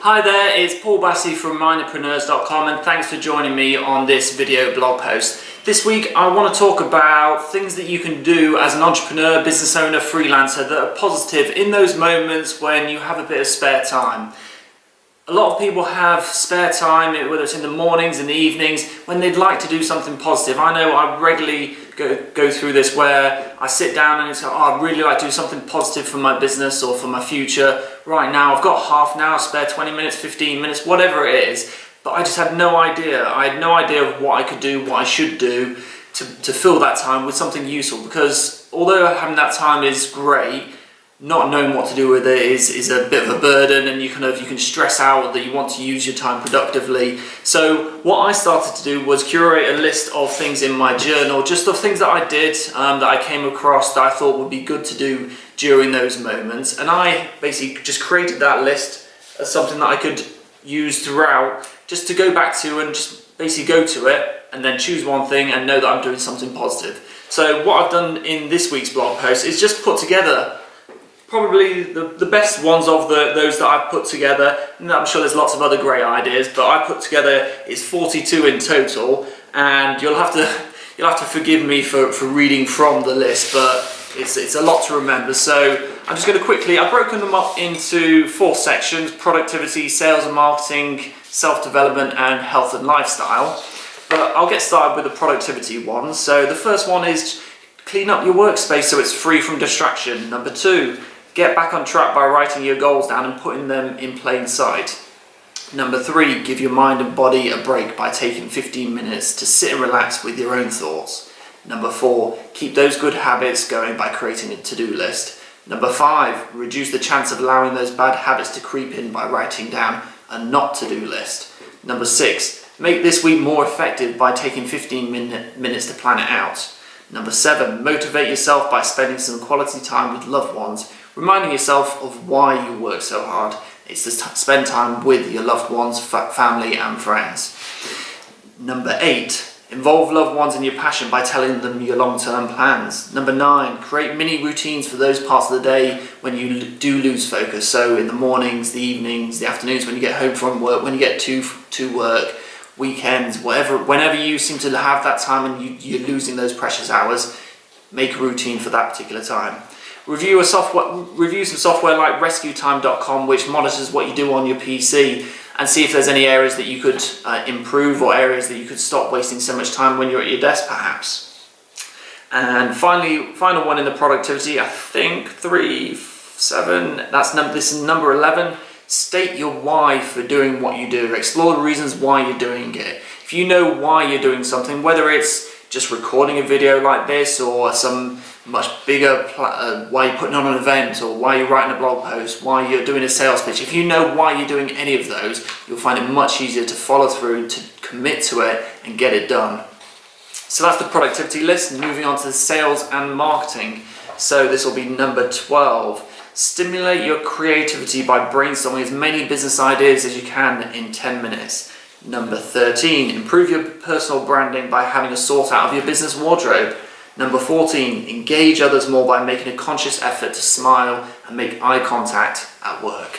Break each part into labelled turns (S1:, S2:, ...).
S1: Hi there, it's Paul Bassey from Mindpreneurs.com and thanks for joining me on this video blog post. This week I want to talk about things that you can do as an entrepreneur, business owner, freelancer that are positive in those moments when you have a bit of spare time. A lot of people have spare time, whether it's in the mornings, in the evenings, when they'd like to do something positive. I know I regularly go through this where I sit down and say, I'd really like to do something positive for my business or for my future. Right now, I've got half an hour spare, 20 minutes, 15 minutes, whatever it is, but I just had no idea. I had no idea of what I could do, what I should do to fill that time with something useful, because although having that time is great, not knowing what to do with it is a bit of a burden, and you can stress out that you want to use your time productively. So what I started to do was curate a list of things in my journal, just of things that I did, that I came across that I thought would be good to do during those moments. And I basically just created that list as something that I could use throughout, just to go back to and just basically go to it and then choose one thing and know that I'm doing something positive. So what I've done in this week's blog post is just put together probably the best ones of those that I've put together. And I'm sure there's lots of other great ideas, but I put together is 42 in total, and you'll have to forgive me for reading from the list, but it's a lot to remember. So I'm just going to I've broken them up into 4 sections: productivity, sales and marketing, self-development, and health and lifestyle. But I'll get started with the productivity one. So the first one is clean up your workspace so it's free from distraction. Number 2, get back on track by writing your goals down and putting them in plain sight. Number 3, give your mind and body a break by taking 15 minutes to sit and relax with your own thoughts. Number 4, keep those good habits going by creating a to-do list. Number 5, reduce the chance of allowing those bad habits to creep in by writing down a not to-do list. Number 6, make this week more effective by taking 15 minutes to plan it out. Number 7, motivate yourself by spending some quality time with loved ones, reminding yourself of why you work so hard. It's to spend time with your loved ones, family and friends. Number 8, involve loved ones in your passion by telling them your long-term plans. Number 9, create mini routines for those parts of the day when you do lose focus. So in the mornings, the evenings, the afternoons, when you get home from work, when you get to work, weekends, whenever you seem to have that time and you're losing those precious hours, make a routine for that particular time. Review some software like rescuetime.com, which monitors what you do on your PC, and see if there's any areas that you could improve, or areas that you could stop wasting so much time when you're at your desk perhaps. And final one in the productivity, I think 3, 7, this is number 11. State your why for doing what you do. Explore the reasons why you're doing it. If you know why you're doing something, whether it's just recording a video like this, or some much bigger why you're putting on an event, or why you're writing a blog post, why you're doing a sales pitch, if you know why you're doing any of those, you'll find it much easier to follow through, to commit to it and get it done. So that's the productivity list. Moving on to sales and marketing. So this will be number 12. Stimulate your creativity by brainstorming as many business ideas as you can in 10 minutes. Number 13, improve your personal branding by having a sort out of your business wardrobe. Number 14, engage others more by making a conscious effort to smile and make eye contact at work.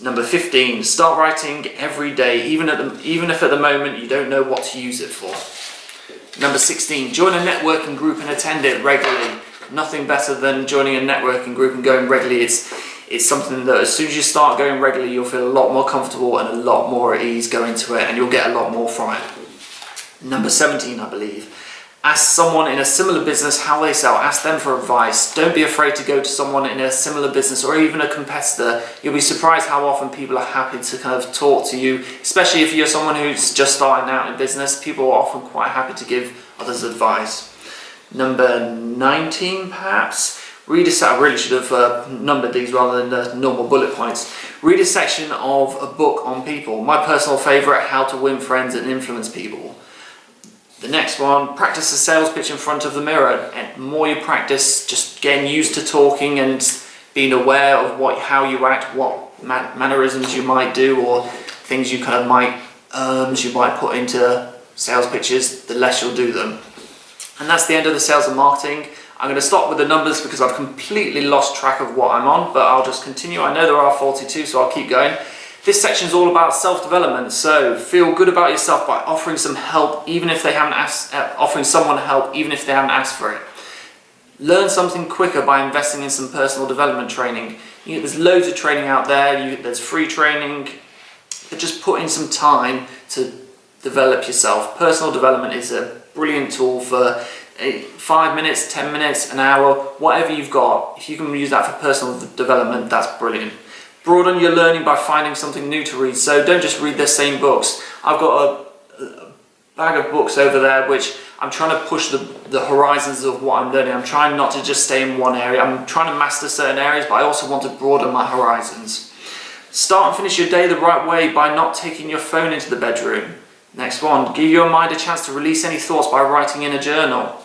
S1: Number 15, start writing every day, even if at the moment you don't know what to use it for. Number 16, join a networking group and attend it regularly. Nothing better than joining a networking group and going regularly. It's something that as soon as you start going regularly, you'll feel a lot more comfortable and a lot more at ease going to it, and you'll get a lot more from it. Number 17, I believe. Ask someone in a similar business how they sell. Ask them for advice. Don't be afraid to go to someone in a similar business or even a competitor. You'll be surprised how often people are happy to talk to you, especially if you're someone who's just starting out in business. People are often quite happy to give others advice. Number 19, perhaps. I really should have numbered these rather than the normal bullet points. Read a section of a book on people. My personal favourite, How to Win Friends and Influence People. The next one, practice a sales pitch in front of the mirror. And the more you practice, just getting used to talking and being aware of how you act, what mannerisms you might do, or things you might put into sales pitches, the less you'll do them. And that's the end of the sales and marketing. I'm going to stop with the numbers because I've completely lost track of what I'm on, but I'll just continue. I know there are 42, so I'll keep going. This section is all about self-development, so feel good about yourself by offering some help, even if they haven't asked, offering someone help, even if they haven't asked for it. Learn something quicker by investing in some personal development training. There's loads of training out there, there's free training, but just put in some time to develop yourself. Personal development is a brilliant tool for 5 minutes, 10 minutes, an hour, whatever you've got. If you can use that for personal development, that's brilliant. Broaden your learning by finding something new to read. So don't just read the same books. I've got a bag of books over there which I'm trying to push the horizons of what I'm learning. I'm trying not to just stay in one area. I'm trying to master certain areas, but I also want to broaden my horizons. Start and finish your day the right way by not taking your phone into the bedroom. Next one, give your mind a chance to release any thoughts by writing in a journal.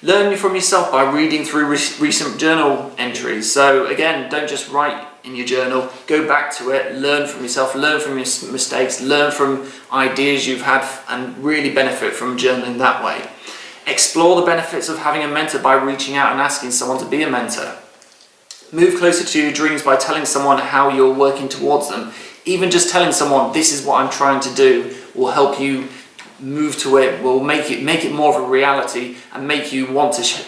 S1: Learn from yourself by reading through recent journal entries. So again, don't just write in your journal, go back to it, learn from yourself, learn from your mistakes, learn from ideas you've had and really benefit from journaling that way. Explore the benefits of having a mentor by reaching out and asking someone to be a mentor. Move closer to your dreams by telling someone how you're working towards them. Even just telling someone this is what I'm trying to do will help you move to it, will make it more of a reality and make you want to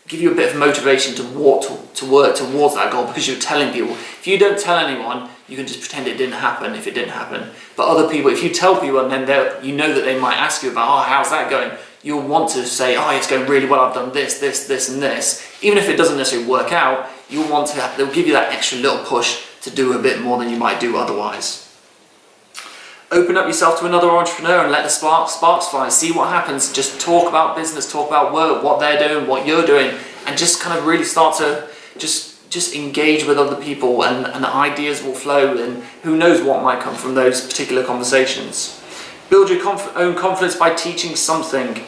S1: give you a bit of motivation to work towards that goal, because you're telling people. If you don't tell anyone, you can just pretend it didn't happen if it didn't happen. But other people, if you tell people and then you know that they might ask you about, oh, how's that going? You'll want to say, oh, it's going really well, I've done this, this, this and this. Even if it doesn't necessarily work out, they'll give you that extra little push to do a bit more than you might do otherwise. Open up yourself to another entrepreneur and let the sparks fly. See what happens. Just talk about business, talk about work, what they're doing, what you're doing, and just kind of really start to just engage with other people, and ideas will flow, and who knows what might come from those particular conversations. Build your own confidence by teaching something.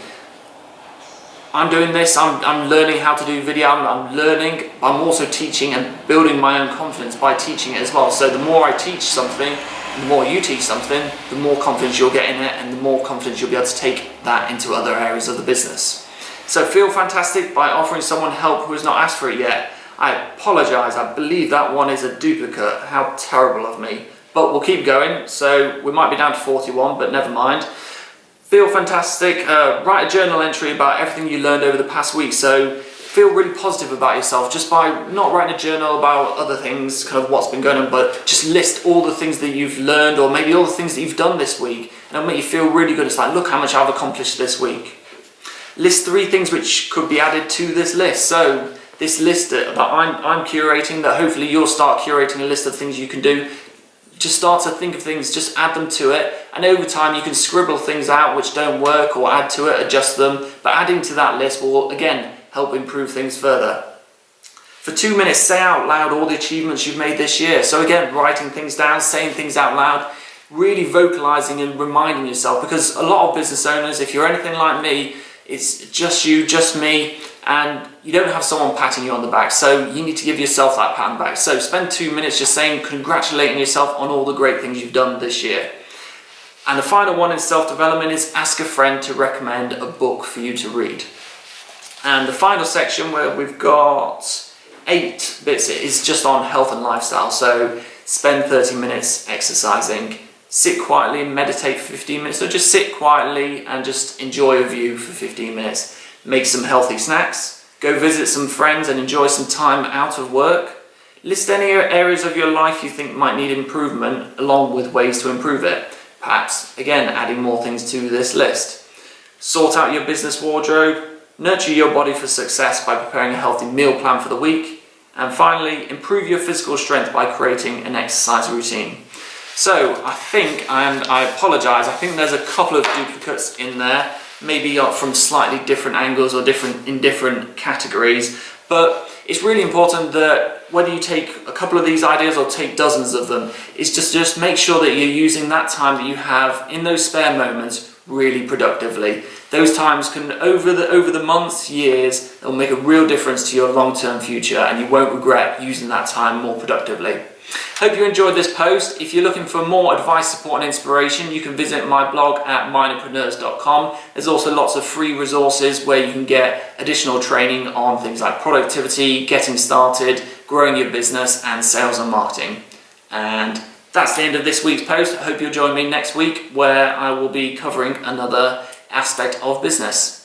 S1: I'm doing this, I'm learning how to do video, I'm learning, I'm also teaching and building my own confidence by teaching it as well. So the more I teach something, the more you teach something, the more confidence you'll get in it, and the more confidence you'll be able to take that into other areas of the business. So feel fantastic by offering someone help who has not asked for it yet. I apologise, I believe that one is a duplicate. How terrible of me. But we'll keep going, so we might be down to 41, but never mind. Feel fantastic. Write a journal entry about everything you learned over the past week. So feel really positive about yourself just by not writing a journal about other things, kind of what's been going on, but just list all the things that you've learned, or maybe all the things that you've done this week, and it'll make you feel really good. It's like, look how much I've accomplished this week. List 3 things which could be added to this list. So this list that I'm curating, that hopefully you'll start curating a list of things you can do. Just start to think of things, just add them to it, and over time you can scribble things out which don't work, or add to it, adjust them, but adding to that list will again help improve things further. For 2 minutes, say out loud all the achievements you've made this year. So again, writing things down, saying things out loud, really vocalizing and reminding yourself, because a lot of business owners, if you're anything like me, it's just you, just me, and you don't have someone patting you on the back, so you need to give yourself that pat on the back. So spend 2 minutes just saying, congratulating yourself on all the great things you've done this year. And the final one in self-development is ask a friend to recommend a book for you to read. And the final section, where we've got 8 bits, is just on health and lifestyle. So spend 30 minutes exercising, sit quietly, meditate for 15 minutes. So just sit quietly and just enjoy a view for 15 minutes. Make some healthy snacks, go visit some friends and enjoy some time out of work. List any areas of your life you think might need improvement, along with ways to improve it. Perhaps, again, adding more things to this list. Sort out your business wardrobe. Nurture your body for success by preparing a healthy meal plan for the week. And finally, improve your physical strength by creating an exercise routine. So I think, and I apologise, I think there's a couple of duplicates in there, maybe from slightly different angles or in different categories, but it's really important that whether you take a couple of these ideas or take dozens of them, is just make sure that you're using that time that you have in those spare moments really productively. Those times can, over the months, years, they'll make a real difference to your long-term future, and you won't regret using that time more productively. Hope you enjoyed this post. If you're looking for more advice, support and inspiration, you can visit my blog at minepreneurs.com. There's also lots of free resources where you can get additional training on things like productivity, getting started, growing your business, and sales and marketing. And That's the end of this week's post. I hope you'll join me next week where I will be covering another aspect of business.